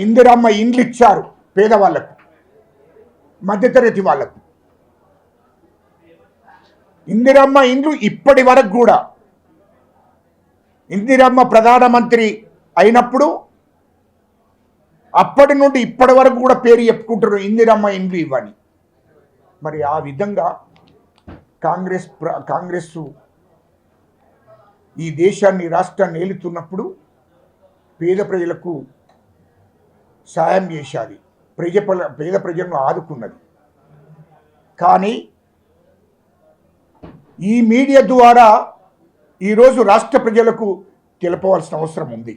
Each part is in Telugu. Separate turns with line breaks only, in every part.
ఇందిరమ్మ ఇండ్లు ఇచ్చారు పేదవాళ్లకు, మధ్యతరగతి వాళ్లకు. ఇందిరమ్మ ఇండ్లు ఇప్పటి వరకు కూడా ఇందిరమ్మ ప్రధానమంత్రి అయినప్పుడు అప్పటి నుండి ఇప్పటి వరకు కూడా పేరు చెప్పుకుంటారు ఇందిరమ్మ ఇండ్లు ఇవ్వని. మరి ఆ విధంగా కాంగ్రెస్ ఈ దేశాన్ని రాష్ట్రాన్ని ఏలుతున్నప్పుడు పేద ప్రజలకు సాయం చేశాది, పేద ప్రజలను ఆదుకున్నది. కానీ ఈ మీడియా ద్వారా ఈరోజు రాష్ట్ర ప్రజలకు తెలపవలసిన అవసరం ఉంది.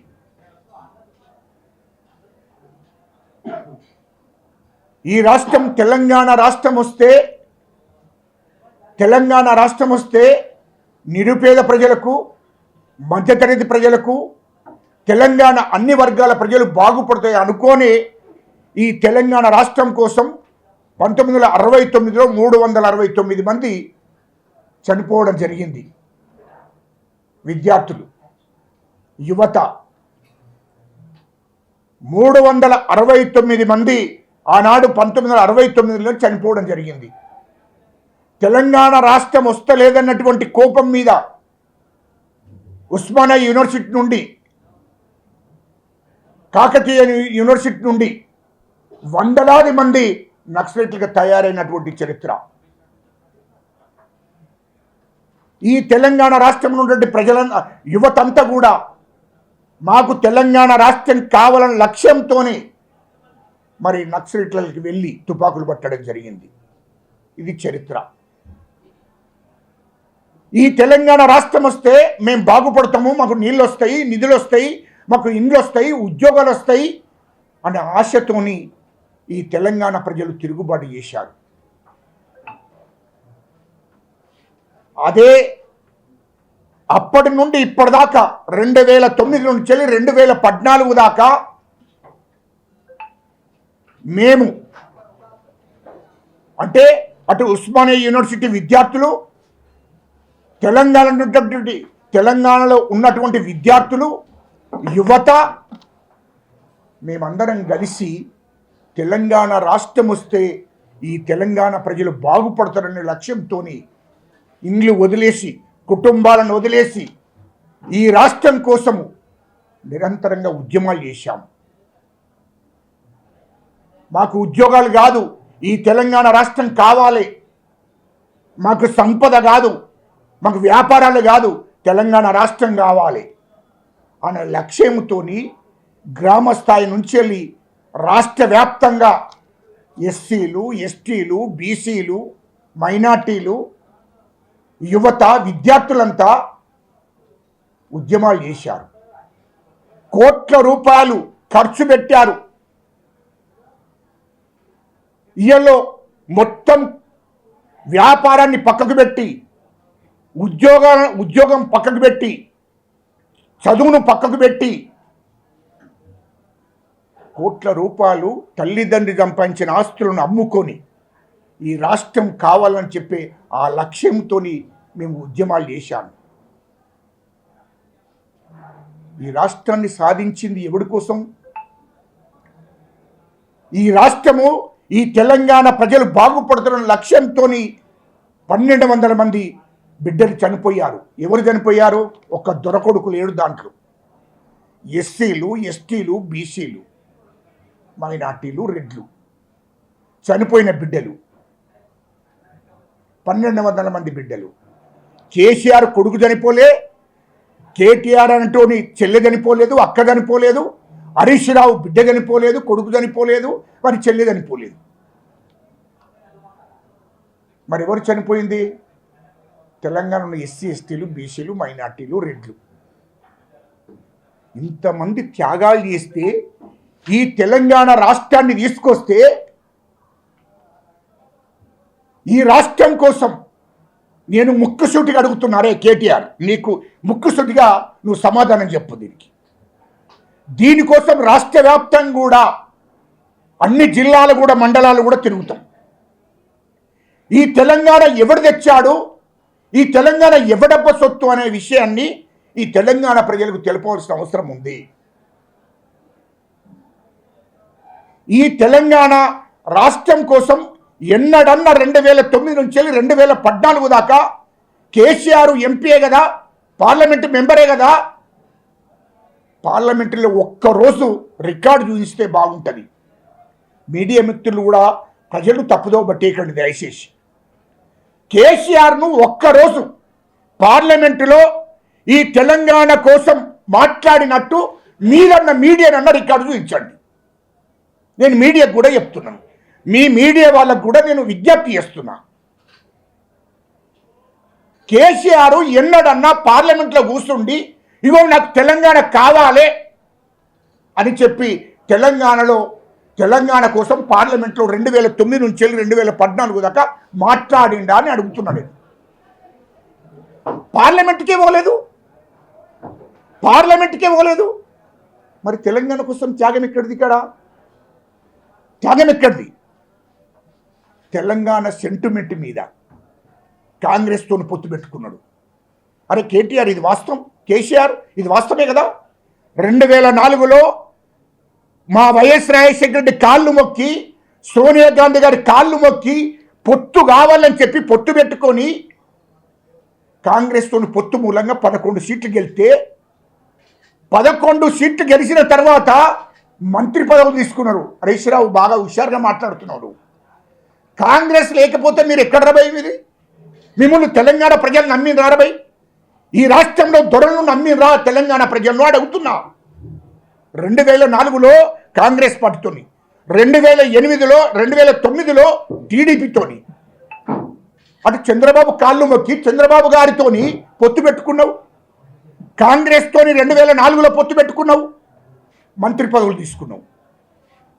ఈ రాష్ట్రం తెలంగాణ రాష్ట్రం వస్తే నిరుపేద ప్రజలకు, మధ్యతరగతి ప్రజలకు, తెలంగాణ అన్ని వర్గాల ప్రజలు బాగుపడతాయి అనుకోని ఈ తెలంగాణ రాష్ట్రం కోసం 1969లో 369 మంది చనిపోవడం జరిగింది. విద్యార్థులు, యువత 369 మంది ఆనాడు 1969లో చనిపోవడం జరిగింది. తెలంగాణ రాష్ట్రం వస్తలేదన్నటువంటి కోపం మీద ఉస్మానియా యూనివర్సిటీ నుండి, కాకతీయ యూనివర్సిటీ నుండి వందలాది మంది నక్సలైట్లుగా తయారైనటువంటి చరిత్ర. ఈ తెలంగాణ రాష్ట్రంలో ఉన్నటువంటి యువతంతా కూడా మాకు తెలంగాణ రాష్ట్రం కావాలన్న లక్ష్యంతోనే మరి నక్సలైట్లకి వెళ్ళి తుపాకులు పట్టడం జరిగింది. ఇది చరిత్ర. ఈ తెలంగాణ రాష్ట్రం వస్తే మేము బాగుపడతాము, మాకు నీళ్ళు వస్తాయి, నిధులు వస్తాయి, మాకు ఇండ్లు వస్తాయి, ఉద్యోగాలు వస్తాయి అనే ఆశతోని ఈ తెలంగాణ ప్రజలు తిరుగుబాటు చేశారు. అదే అప్పటి నుండి ఇప్పటిదాకా 2009 నుంచి 2014 దాకా మేము అంటే అటు ఉస్మానియా యూనివర్సిటీ విద్యార్థులు, తెలంగాణలో ఉన్నటువంటి విద్యార్థులు, యువత మేమందరం కలిసి తెలంగాణ రాష్ట్రం వస్తే ఈ తెలంగాణ ప్రజలు బాగుపడతారనే లక్ష్యంతో ఇండ్లు వదిలేసి, కుటుంబాలను వదిలేసి ఈ రాష్ట్రం కోసము నిరంతరంగా ఉద్యమాలు చేశాం. మాకు ఉద్యోగాలు కాదు, ఈ తెలంగాణ రాష్ట్రం కావాలి, మాకు సంపద కాదు, మాకు వ్యాపారాలు కాదు, తెలంగాణ రాష్ట్రం కావాలి అనే లక్ష్యంతో గ్రామ స్థాయి నుంచి వెళ్ళి రాష్ట్ర వ్యాప్తంగా ఎస్సీలు, ఎస్టీలు, బీసీలు, మైనార్టీలు, యువత, విద్యార్థులంతా ఉద్యమాలు చేశారు. కోట్ల రూపాయలు ఖర్చు పెట్టారు. ఇయలో మొత్తం వ్యాపారాన్ని పక్కకు పెట్టి, ఉద్యోగం పక్కకు పెట్టి, చదువును పక్కకు పెట్టి కోట్ల రూపాయలు తల్లిదండ్రి సంపాదించిన ఆస్తులను అమ్ముకొని ఈ రాష్ట్రం కావాలని చెప్పే ఆ లక్ష్యంతో మేము ఉద్యమాలు చేశాము. ఈ రాష్ట్రాన్ని సాధించింది ఎవరి కోసం? ఈ రాష్ట్రము, ఈ తెలంగాణ ప్రజలు బాగుపడుతున్న లక్ష్యంతో 1200 మంది బిడ్డలు చనిపోయారు. ఎవరు చనిపోయారు? ఒక దొరకొడుకు లేడు దాంట్లో. ఎస్సీలు, ఎస్టీలు, బీసీలు, మైనార్టీలు, రెడ్లు చనిపోయిన బిడ్డలు 1200 మంది బిడ్డలు. కేసీఆర్ కొడుకు చనిపోలే, కేటీఆర్ అంటోని చెల్లె చనిపోలేదు, అక్క చనిపోలేదు, హరీష్ రావు బిడ్డ చనిపోలేదు, కొడుకు చనిపోలేదు, మరి చెల్లె చనిపోలేదు. మరి ఎవరు చనిపోయింది? తెలంగాణలో ఎస్సీ, ఎస్టీలు, బీసీలు, మైనార్టీలు, రెడ్లు. ఇంతమంది త్యాగాలు చేస్తే ఈ తెలంగాణ రాష్ట్రాన్ని తీసుకొస్తే ఈ రాష్ట్రం కోసం నేను ముక్కుసూటిగా అడుగుతున్నారే కేటీఆర్, నీకు ముక్కుసూటిగా నువ్వు సమాధానం చెప్పు. దీనికోసం రాష్ట్ర వ్యాప్తంగా కూడా అన్ని జిల్లాలు కూడా, మండలాలు కూడా తిరుగుతాం. ఈ తెలంగాణ ఎవడు తెచ్చాడు, ఈ తెలంగాణ ఎవడబ్బ సొత్తు అనే విషయాన్ని ఈ తెలంగాణ ప్రజలకు తెలపవలసిన అవసరం ఉంది. ఈ తెలంగాణ రాష్ట్రం కోసం ఎన్నడన్నా 2009 నుంచి 2014 దాకా కేసీఆర్ ఎంపీయే కదా, పార్లమెంటు మెంబరే కదా, పార్లమెంటులో ఒక్కరోజు రికార్డు చూపిస్తే బాగుంటుంది. మీడియా మిత్రులు కూడా ప్రజలు తప్పుదో బట్టేయకండి దయచేసి. కేసీఆర్ను ఒక్కరోజు పార్లమెంటులో ఈ తెలంగాణ కోసం మాట్లాడినట్టు మీడియానన్న రికార్డు చూపించండి. నేను మీడియాకు కూడా చెప్తున్నాను, మీ మీడియా వాళ్ళకు కూడా నేను విజ్ఞప్తి చేస్తున్నా. కేసీఆర్ ఎన్నడన్నా పార్లమెంట్లో కూర్చుండి ఇగో నాకు తెలంగాణ కావాలి అని చెప్పి తెలంగాణ కోసం పార్లమెంట్లో 2009 నుంచి 2014 దాకా మాట్లాడిండా అని అడుగుతున్నాడు. పార్లమెంట్కే పోలేదు. మరి తెలంగాణ కోసం త్యాగం ఎక్కడిది? త్యాగం ఎక్కడిది? తెలంగాణ సెంటిమెంట్ మీద కాంగ్రెస్తో పొత్తు పెట్టుకున్నాడు. అరే కేటీఆర్ ఇది వాస్తవం, కేసీఆర్ ఇది వాస్తవమే కదా. 2004లో మా వైఎస్ రాజశేఖర రెడ్డి కాళ్ళు మొక్కి, సోనియా గాంధీ గారి కాళ్ళు మొక్కి పొత్తు కావాలని చెప్పి పొత్తు పెట్టుకొని కాంగ్రెస్తో పొత్తు మూలంగా 11 సీట్లు గెలిస్తే 11 సీట్లు గెలిచిన తర్వాత మంత్రి పదవులు తీసుకున్నారు. హరీష్ రావు బాగా హుషారుగా మాట్లాడుతున్నాడు. కాంగ్రెస్ లేకపోతే మీరు ఎక్కడ రాబోయే? మీది మిమ్మల్ని తెలంగాణ ప్రజలు నమ్మిన రాబోయ్? ఈ రాష్ట్రంలో దొరలను నమ్మినరా తెలంగాణ ప్రజలను అడుగుతున్నా. 2004లో కాంగ్రెస్ పార్టీతోని, 2008లో 2009లో టీడీపీతోని, అటు చంద్రబాబు కాళ్ళు మొక్కి చంద్రబాబు గారితోని పొత్తు పెట్టుకున్నావు. కాంగ్రెస్తోని 2004లో పొత్తు పెట్టుకున్నావు, మంత్రి పదవులు తీసుకున్నావు.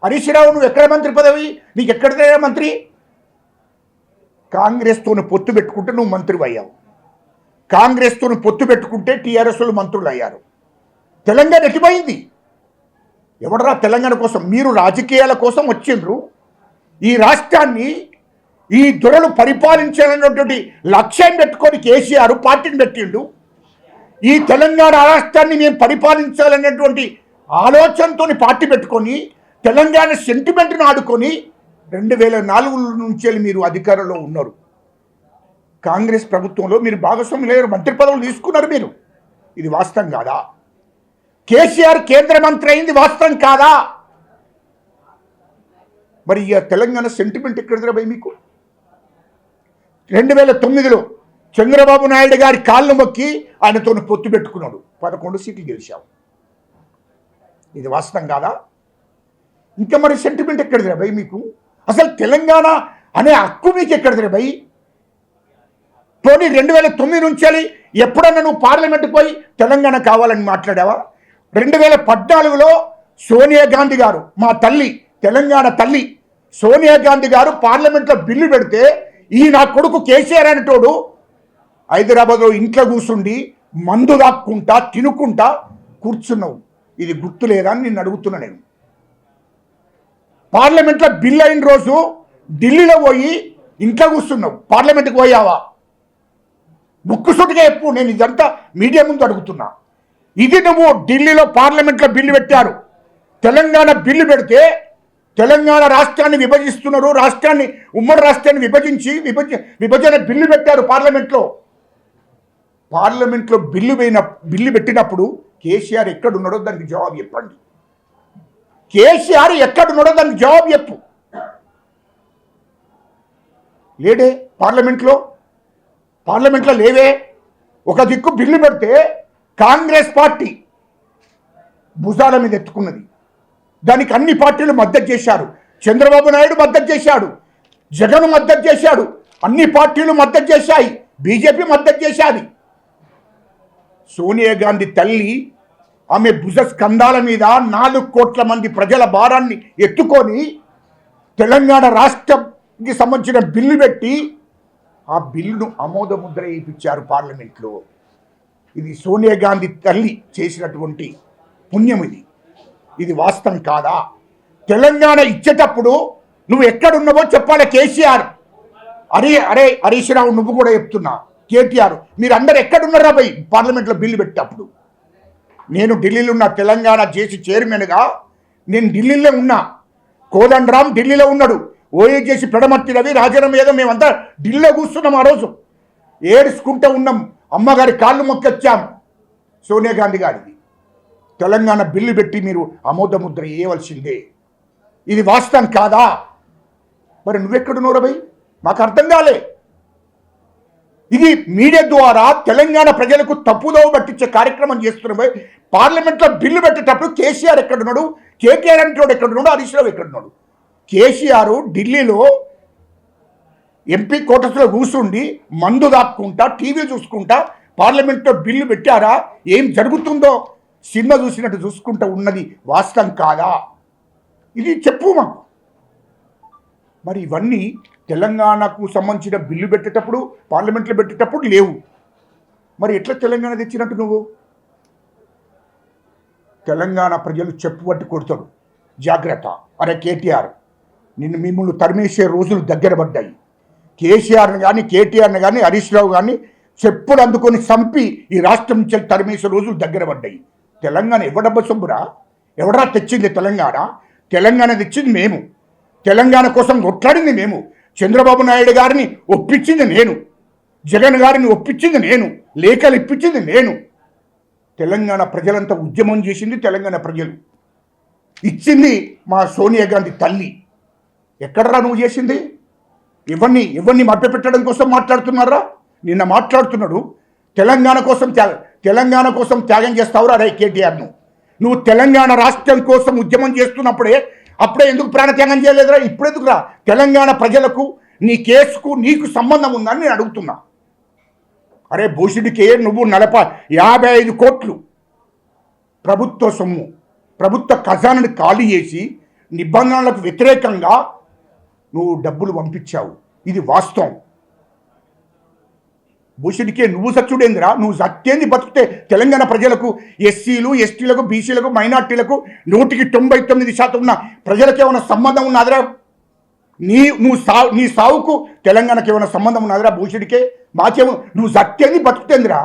హరీష్ రావు నువ్వు ఎక్కడ మంత్రి పదవి? నీకు ఎక్కడ మంత్రి? కాంగ్రెస్తోని పొత్తు పెట్టుకుంటే నువ్వు మంత్రి అయ్యావు. కాంగ్రెస్తో పొత్తు పెట్టుకుంటే టీఆర్ఎస్లు మంత్రులు అయ్యారు. తెలంగాణ ఎట్టిపోయింది? ఎవడరా తెలంగాణ కోసం? మీరు రాజకీయాల కోసం వచ్చిండ్రు. ఈ రాష్ట్రాన్ని ఈ దొరలు పరిపాలించాలన్నటువంటి లక్ష్యం పెట్టుకొని కేసీఆర్ పార్టీని పెట్టిండు. ఈ తెలంగాణ రాష్ట్రాన్ని మేము పరిపాలించాలనేటువంటి ఆలోచనతో పార్టీ పెట్టుకొని తెలంగాణ సెంటిమెంట్ను ఆడుకొని 2004 నుంచి మీరు అధికారంలో ఉన్నారు. కాంగ్రెస్ ప్రభుత్వంలో మీరు భాగస్వాములు లేరు, మంత్రి పదవులు తీసుకున్నారు మీరు. ఇది వాస్తవం కాదా? కేసీఆర్ కేంద్ర మంత్రి అయింది వాస్తవం కాదా? మరి ఇక తెలంగాణ సెంటిమెంట్ ఎక్కడ భయ మీకు? 2009లో చంద్రబాబు నాయుడు గారి కాళ్ళు మొక్కి ఆయనతో పొత్తు పెట్టుకున్నాడు, 11 సీట్లు గెలిచావు. ఇది వాస్తవం కాదా? ఇంకా మరి సెంటిమెంట్ ఎక్కడిదిరా భయ్ మీకు? అసలు తెలంగాణ అనే హక్కు మీకు ఎక్కడిదిరా భయ్? పోనీ 2009 నుంచి ఎప్పుడన్నా నువ్వు పార్లమెంట్కి పోయి తెలంగాణ కావాలని మాట్లాడావా? 2014లో సోనియా గాంధీ గారు, మా తల్లి, తెలంగాణ తల్లి సోనియా గాంధీ గారు పార్లమెంట్లో బిల్లు పెడితే ఈ నా కొడుకు కేసీఆర్ అనేటోడు హైదరాబాద్లో ఇంట్లో కూర్చుండి మందు దాక్కుంటా తినుకుంటా కూర్చున్నావు. ఇది గుర్తులేదా అని నిన్ను అడుగుతున్నా. నేను పార్లమెంట్లో బిల్లు అయిన రోజు ఢిల్లీలో పోయి ఇంట్లో కూర్చున్నావు, పార్లమెంట్కి పోయావా? ముక్కుసూటిగా చెప్పు. నేను ఇదంతా మీడియా ముందు అడుగుతున్నా. ఇది నువ్వు ఢిల్లీలో పార్లమెంట్లో బిల్లు పెట్టారు, తెలంగాణ బిల్లు పెడితే తెలంగాణ రాష్ట్రాన్ని విభజిస్తున్నారు, రాష్ట్రాన్ని ఉమ్మడి రాష్ట్రాన్ని విభజన బిల్లు పెట్టారు పార్లమెంట్లో బిల్లు పెట్టినప్పుడు కేసీఆర్ ఎక్కడున్నాడో దానికి జవాబు చెప్పండి. కేసీఆర్ ఎక్కడున్నాడో దానికి జవాబు చెప్పు. లేడే పార్లమెంట్లో లేవే. ఒక దిక్కు బిల్లు పెడితే కాంగ్రెస్ పార్టీ భుజాల మీద ఎత్తుకున్నది, దానికి అన్ని పార్టీలు మద్దతు చేశారు. చంద్రబాబు నాయుడు మద్దతు చేశాడు, జగన్ మద్దతు చేశాడు, అన్ని పార్టీలు మద్దతు చేశాయి, బీజేపీ మద్దతు చేశాది. సోనియా గాంధీ తల్లి ఆమె భుజ స్కంధాల మీద 4 కోట్ల మంది ప్రజల భారాన్ని ఎత్తుకొని తెలంగాణ రాష్ట్రంకి సంబంధించిన బిల్లు పెట్టి ఆ బిల్లును ఆమోద ముద్ర వేయించారు పార్లమెంట్లో. ఇది సోనియా గాంధీ తల్లి చేసినటువంటి పుణ్యం. ఇది వాస్తవం కాదా? తెలంగాణ ఇచ్చేటప్పుడు నువ్వు ఎక్కడున్నావో చెప్పాలి కేసీఆర్. అరే హరీష్ రావు నువ్వు కూడా చెప్తున్నా, కేటీఆర్ మీరు అందరు ఎక్కడున్నారా పోయి పార్లమెంట్లో బిల్లు పెట్టేటప్పుడు? నేను ఢిల్లీలో ఉన్న తెలంగాణ జేసీ చైర్మన్గా నేను ఢిల్లీలో ఉన్నా. కోదండరాం ఢిల్లీలో ఉన్నాడు, ఓఎస్జేసి పెడమర్తి రవి, రాజారాం ఏదో మేమంతా ఢిల్లీలో కూర్చున్నాం. ఆ రోజు ఏడుచుకుంటూ ఉన్నాం, అమ్మగారి కాళ్ళు మొక్కొచ్చాం. సోనియా గాంధీ గారిది తెలంగాణ బిల్లు పెట్టి మీరు ఆమోదముద్ర వేయవలసిందే. ఇది వాస్తవం కాదా? మరి నువ్వెక్కడున్నావు భయ్? మాకు అర్థం కాలే. ఇది మీడియా ద్వారా తెలంగాణ ప్రజలకు తప్పుదోవ పట్టించే కార్యక్రమం చేస్తున్నాయి. పార్లమెంట్లో బిల్లు పెట్టేటప్పుడు కేసీఆర్ ఎక్కడున్నాడు, కేటీఆర్ అంటాడు ఎక్కడున్నాడు, హరీష్ రావు ఎక్కడున్నాడు? కేసీఆర్ ఢిల్లీలో ఎంపీ కోటర్స్లో కూర్చుండి మందు దాక్కుంటా టీవీ చూసుకుంటా పార్లమెంట్లో బిల్లు పెట్టారా? ఏం జరుగుతుందో సినిమా చూసినట్టు చూసుకుంటూ ఉన్నది వాస్తవం కాదా? ఇది చెప్పు మాకు. మరి ఇవన్నీ తెలంగాణకు సంబంధించిన బిల్లు పెట్టేటప్పుడు పార్లమెంట్లో పెట్టేటప్పుడు లేవు. మరి ఎట్లా తెలంగాణ తెచ్చినట్టు నువ్వు? తెలంగాణ ప్రజలు చెప్పుబట్టి కొడతాడు, జాగ్రత్త. అరే కేటీఆర్, మిమ్మల్ని తరిమేసే రోజులు దగ్గర పడ్డాయి. కేసీఆర్ని కానీ కేటీఆర్ని కానీ హరీష్ రావు కానీ చెప్పులు అందుకొని చంపి ఈ రాష్ట్రం నుంచి తరిమేసే రోజులు దగ్గర పడ్డాయి. తెలంగాణ ఎవడబ్బ సొమ్మురా? ఎవడరా తెచ్చింది తెలంగాణ? తెలంగాణ తెచ్చింది మేము. తెలంగాణ కోసం కొట్లాడింది మేము. చంద్రబాబు నాయుడు గారిని ఒప్పించింది నేను, జగన్ గారిని ఒప్పించింది నేను, లేఖలు ఇప్పించింది నేను. తెలంగాణ ప్రజలంతా ఉద్యమం చేసింది తెలంగాణ ప్రజలు. ఇచ్చింది మా సోనియా గాంధీ తల్లి. ఎక్కడరా నువ్వు చేసింది? ఎవరిని మభ్యపెట్టడం కోసం మాట్లాడుతున్నారా? నిన్న మాట్లాడుతున్నాడు తెలంగాణ కోసం త్యాగం చేస్తావురా? రే కేటీఆర్, నువ్వు తెలంగాణ రాష్ట్రం కోసం ఉద్యమం చేస్తున్నప్పుడే ఎందుకు ప్రాణత్యాగం చేయలేదురా? ఇప్పుడెందుకురా? తెలంగాణ ప్రజలకు నీ కేసుకు నీకు సంబంధం ఉందని నేను అడుగుతున్నా. అరే భూషుడికే నువ్వు 55 కోట్లు ప్రభుత్వ సొమ్ము, ప్రభుత్వ ఖజానాని ఖాళీ చేసి నిబంధనలకు వ్యతిరేకంగా నువ్వు డబ్బులు పంపించావు. ఇది వాస్తవం. భూషుడికే నువ్వు సత్యుడేందిరా? నువ్వు సత్యేంది బతుకుతే తెలంగాణ ప్రజలకు, ఎస్సీలు ఎస్టీలకు బీసీలకు మైనార్టీలకు 99% ఉన్న ప్రజలకు ఏమైనా సంబంధం ఉన్నదిరా? నీ సావుకు తెలంగాణకి ఏమైనా సంబంధం ఉన్నదిరా? భూషుడికే మాకేమో నువ్వు సత్యేంది బతుకుతేందిరా?